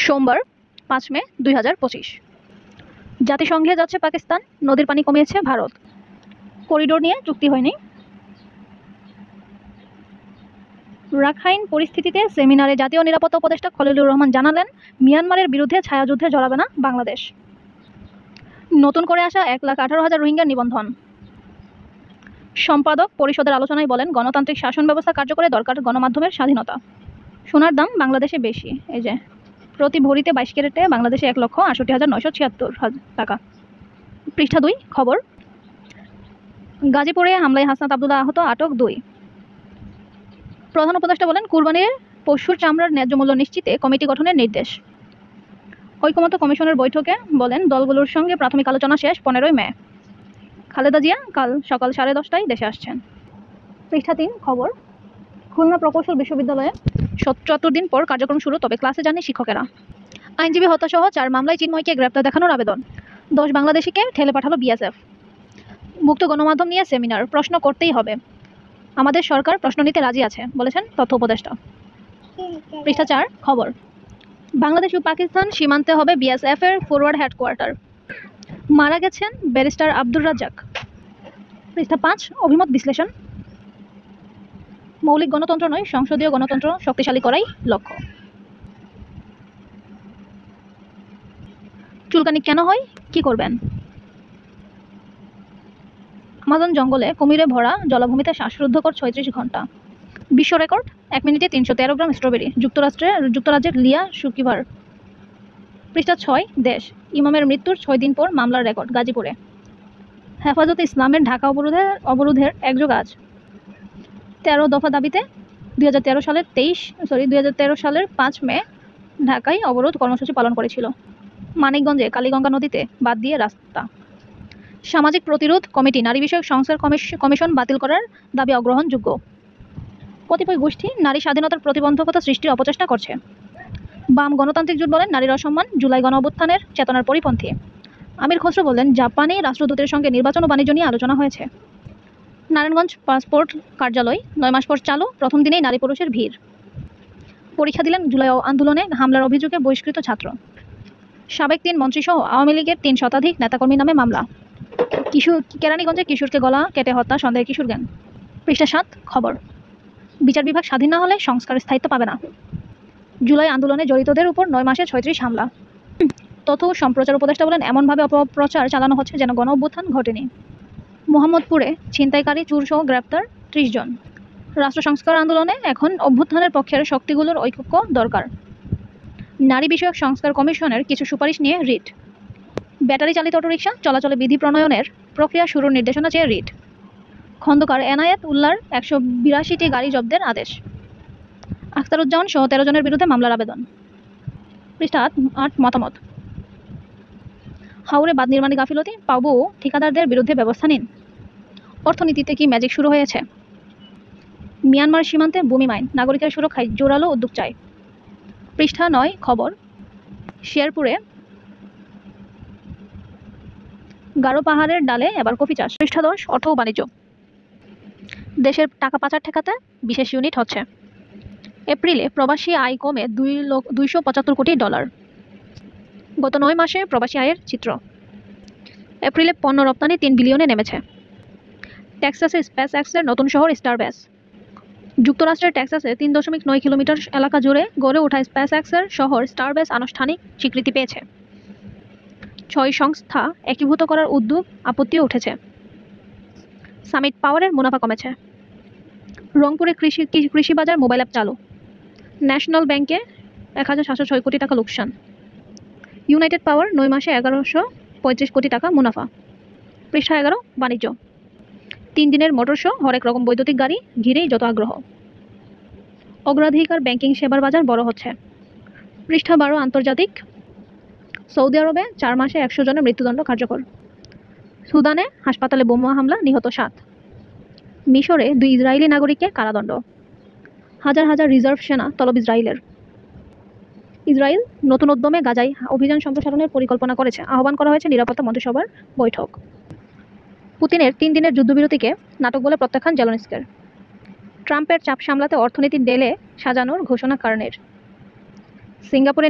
সোমবার ৫ মে ২০২৫। জাতিসংঘে যাচ্ছে পাকিস্তান, নদীর পানি কমিয়েছে ভারত, করিডোর নিয়ে চুক্তি হয়নি। রাখাইন পরিস্থিতিতে সেমিনারে জাতীয় নিরাপত্তা উপদেষ্টা খলিলুর রহমান জানালেন, মিয়ানমারের বিরুদ্ধে ছায়াযুদ্ধে জড়াবে না বাংলাদেশ। নতুন করে আসা ১,১৮,০০০ রোহিঙ্গার নিবন্ধন। সম্পাদক পরিষদের আলোচনায় বলেন, গণতান্ত্রিক শাসন ব্যবস্থা কার্যকরে দরকার গণমাধ্যমের স্বাধীনতা। সোনার দাম বাংলাদেশে বেশি, এই যে প্রতি ভরিতে ২২ ক্যারেটে বাংলাদেশে ১,৬৮,৯৭৬ টাকা। পৃষ্ঠা ২ খবর। গাজীপুরে হামলায় হাসনাত আবদুল্লাহ আহত, আটক ২। প্রধান উপদেষ্টা বলেন, কুরবানির পশুর চামড়ার ন্যায্য মূল্য নিশ্চিতে কমিটি গঠনের নির্দেশ। ঐকমত্য কমিশনের বৈঠকে বলেন, দলগুলোর সঙ্গে প্রাথমিক আলোচনা শেষ ১৫ই মে। খালেদা জিয়া কাল সকাল 10:30টায় দেশে আসছেন। পৃষ্ঠা ৩ খবর। খুলনা প্রকৌশল বিশ্ববিদ্যালয়ে ৭৪ দিন পর কার্যক্রম শুরু, তবে ক্লাসে যাননি শিক্ষকেরা। আইনজীবী হত্যাসহ ৪ মামলায় চিন্ময়কে গ্রেপ্তার দেখানোর আবেদন। ১০ বাংলাদেশিকে ঠেলে পাঠালো বিএসএফ। মুক্ত গণমাধ্যম নিয়ে সেমিনার, প্রশ্ন করতেই হবে, আমাদের সরকার প্রশ্ন নিতে রাজি আছে, বলেছেন তথ্য উপদেষ্টা। পৃষ্ঠা ৪ খবর। বাংলাদেশ ও পাকিস্তান সীমান্তে হবে বিএসএফ এর ফরওয়ার্ড হেডকোয়ার্টার। মারা গেছেন ব্যারিস্টার আব্দুর রাজ্জাক। পৃষ্ঠা ৫ অভিমত বিশ্লেষণ। মৌলিক গণতন্ত্র নয়, সংসদীয় গণতন্ত্র শক্তিশালী করাই লক্ষ্য। চুলকানি কেন হয়, কি করবেন? আমাজন জঙ্গলে কুমিরে ভরা জলাভূমিতে শ্বাসরুদ্ধকর ৩৬ ঘন্টা। বিশ্ব রেকর্ড ১ মিনিটে ৩১৩ গ্রাম স্ট্রবেরি। যুক্তরাজ্যের লিয়া শুকিভার। পৃষ্ঠা ৬ দেশ। ইমামের মৃত্যুর ৬ দিন পর মামলার রেকর্ড গাজীপুরে। হেফাজতে ইসলামের ঢাকা অবরোধের একযোগ আজ। ১৩ দফা দাবিতে ২০১৩ সালের ৫ মে ঢাকায় অবরোধ কর্মসূচি পালন করেছিল। মানিকগঞ্জে কালীগঙ্গা নদীতে বাদ দিয়ে রাস্তা। সামাজিক প্রতিরোধ কমিটি নারী বিষয়ক সংস্কার কমিশন বাতিল করার দাবি অগ্রহণযোগ্য। কতিপয় গোষ্ঠী নারী স্বাধীনতার প্রতিবন্ধকতা সৃষ্টির অপচেষ্টা করছে। বাম গণতান্ত্রিক জোট বলেন, নারীর অসম্মান জুলাই গণঅভ্যুত্থানের চেতনার পরিপন্থী। আমির খসরু বললেন, জাপানি রাষ্ট্রদূতের সঙ্গে নির্বাচন ও বাণিজ্য নিয়ে আলোচনা হয়েছে। নারায়ণগঞ্জ পাসপোর্ট কার্যালয় ৯ মাস পর চালু, প্রথম দিনেই নারী পুরুষের ভিড়। পরীক্ষা দিলেন জুলাই আন্দোলনে হামলার অভিযোগে বহিষ্কৃত ছাত্র। সাবেক ৩ মন্ত্রীসহ আওয়ামী লীগের ৩ শতাধিক নেতাকর্মীর নামে মামলা। কেরানীগঞ্জে কিশোরকে গলা কেটে হত্যা সন্দেহে কিশোর গ্যাং। পৃষ্ঠা ৭ খবর। বিচার বিভাগ স্বাধীন না হলে সংস্কারের স্থায়িত্ব পাবে না। জুলাই আন্দোলনে জড়িতদের উপর ৯ মাসে ৩৬ হামলা। তথ্য ও সম্প্রচার উপদেষ্টা বলেন, এমনভাবে অপপ্রচার চালানো হচ্ছে যেন গণ অভ্যুত্থান ঘটেনি। মোহাম্মদপুরে ছিনতাইকারী চোরসহ গ্রেপ্তার ৩০ জন। রাষ্ট্র সংস্কার আন্দোলনে এখন অভ্যুত্থানের পক্ষের শক্তিগুলোর ঐক্য দরকার। নারী বিষয়ক সংস্কার কমিশনের কিছু সুপারিশ নিয়ে রিট। ব্যাটারি চালিত অটোরিকশা চলাচলে বিধি প্রণয়নের প্রক্রিয়া শুরুর নির্দেশনা চেয়ে রিট। খন্দকার এনায়েত উল্লাহর ১৮২টি গাড়ি জব্দের আদেশ। আখতারুজ্জামান সহ ১৩ জনের বিরুদ্ধে মামলার আবেদন। পৃষ্ঠা ৮ মতামত। হাওরে বাঁধ নির্মাণে গাফিলতি, পাবো ঠিকাদারদের বিরুদ্ধে ব্যবস্থা নিন। অর্থনীতিতে কি ম্যাজিক শুরু হয়েছে? মিয়ানমার সীমান্তে ভূমি মাইন, নাগরিকের সুরক্ষায় জোরালো উদ্যোগ চাই। পৃষ্ঠা ৯ খবর। শেরপুরে গারো পাহাড়ের ডালে এবার কফি চাষ। পৃষ্ঠা ১০ অর্থ ও বাণিজ্য। দেশের টাকা পাচার ঠেকাতে বিশেষ ইউনিট হচ্ছে। এপ্রিলে প্রবাসী আয় কমে $275 কোটি। গত ৯ মাসে প্রবাসী আয়ের চিত্র। এপ্রিলে পণ্য রপ্তানি ৩ বিলিয়নে নেমেছে। টেক্সাসে স্পেস এক্সের নতুন শহর স্টারবেস। যুক্তরাষ্ট্রের টেক্সাসে ৩.৯ কিলোমিটার এলাকা জুড়ে গড়ে ওঠা স্পেস এক্সের শহর স্টারবেস আনুষ্ঠানিক স্বীকৃতি পেয়েছে। ৬ সংস্থা একীভূত করার উদ্যোগ আপত্তিও উঠেছে। সামিট পাওয়ারের মুনাফা কমেছে। রংপুরে কৃষি বাজার মোবাইল অ্যাপ চালু। ন্যাশনাল ব্যাংকে ১,৭০৬ কোটি টাকা লোকসান। ইউনাইটেড পাওয়ার ৯ মাসে ১,১৩৫ কোটি টাকা মুনাফা। পৃষ্ঠা ১১ বাণিজ্য। ৩ দিনের মোটর শো, হরেক রকম বৈদ্যুতিক গাড়ি ঘিরেই যত আগ্রহ। অগ্রাধিকার ব্যাংকিং সেবার বাজার বড় হচ্ছে। পৃষ্ঠা ১২ আন্তর্জাতিক। সৌদি আরবে ৪ মাসে ১০০ জনের মৃত্যুদণ্ড কার্যকর। সুদানে হাসপাতালে বোমা হামলা, নিহত ৭। মিশরে ২ ইসরায়েলি নাগরিকের কারাদণ্ড। হাজার হাজার রিজার্ভ সেনা তলব ইসরায়েলের। ইসরায়েল নতুন উদ্যমে গাজায় অভিযান সম্প্রসারণের পরিকল্পনা করেছে। আহ্বান করা হয়েছে নিরাপত্তা মন্ত্রিসভার বৈঠক। পুতিনের ৩ দিনের যুদ্ধবিরতিকে নাটক বলে প্রত্যাখ্যান জেলেনস্কির। ট্রাম্পের চাপ সামলাতে অর্থনীতি ডেলে সাজানোর ঘোষণা কার্নের। সিঙ্গাপুরে